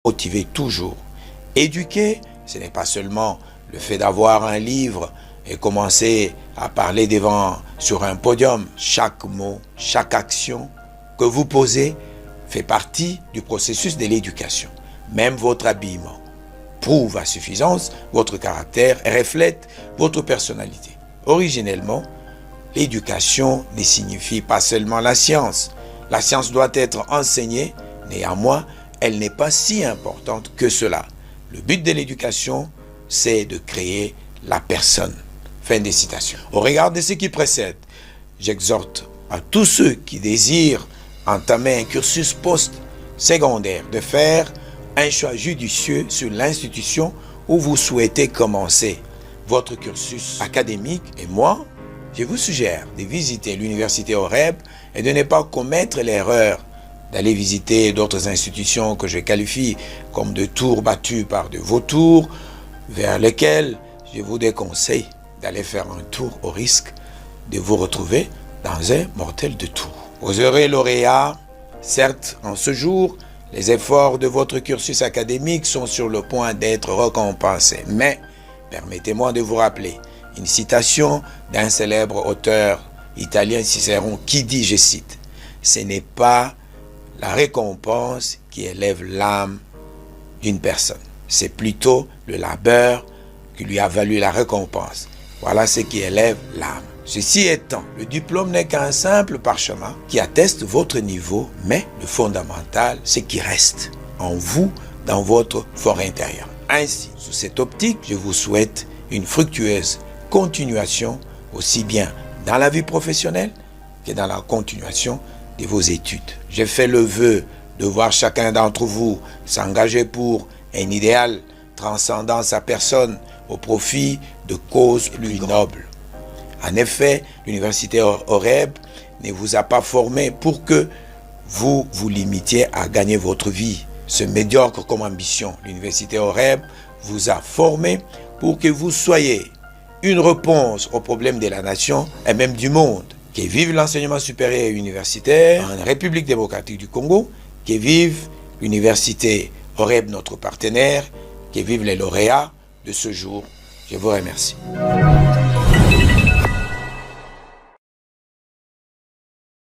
motiver toujours. Éduquer, ce n'est pas seulement le fait d'avoir un livre et commencer à parler sur un podium. Chaque mot, chaque action que vous posez fait partie du processus de l'éducation. Même votre habillement prouve à suffisance votre caractère et reflète votre personnalité. Originellement, l'éducation ne signifie pas seulement la science. La science doit être enseignée, néanmoins, elle n'est pas si importante que cela. Le but de l'éducation, c'est de créer la personne. Fin des citations. Au regard de ce qui précède, j'exhorte à tous ceux qui désirent entamer un cursus post-secondaire de faire un choix judicieux sur l'institution où vous souhaitez commencer votre cursus académique. Et moi, je vous suggère de visiter l'université OREB et de ne pas commettre l'erreur d'aller visiter d'autres institutions que je qualifie comme de tours battus par de vautours, vers lesquels je vous déconseille d'aller faire un tour au risque de vous retrouver dans un mortel de tour. Vous aurez lauréat, certes, en ce jour, les efforts de votre cursus académique sont sur le point d'être récompensés, mais permettez-moi de vous rappeler une citation d'un célèbre auteur italien Cicéron qui dit, je cite, « Ce n'est pas la récompense qui élève l'âme d'une personne, c'est plutôt le labeur qui lui a valu la récompense. Voilà ce qui élève l'âme. » Ceci étant, le diplôme n'est qu'un simple parchemin qui atteste votre niveau, mais le fondamental, c'est qu'il reste en vous, dans votre fort intérieur. Ainsi, sous cette optique, je vous souhaite une fructueuse continuation, aussi bien dans la vie professionnelle que dans la continuation de vos études. J'ai fait le vœu de voir chacun d'entre vous s'engager pour un idéal transcendant sa personne au profit de causes plus nobles. En effet, l'université OREB ne vous a pas formé pour que vous vous limitiez à gagner votre vie. Ce médiocre comme ambition, l'université OREB vous a formé pour que vous soyez une réponse aux problèmes de la nation et même du monde. Que vive l'enseignement supérieur et universitaire en République démocratique du Congo, que vive l'université OREB, notre partenaire, que vive les lauréats de ce jour. Je vous remercie.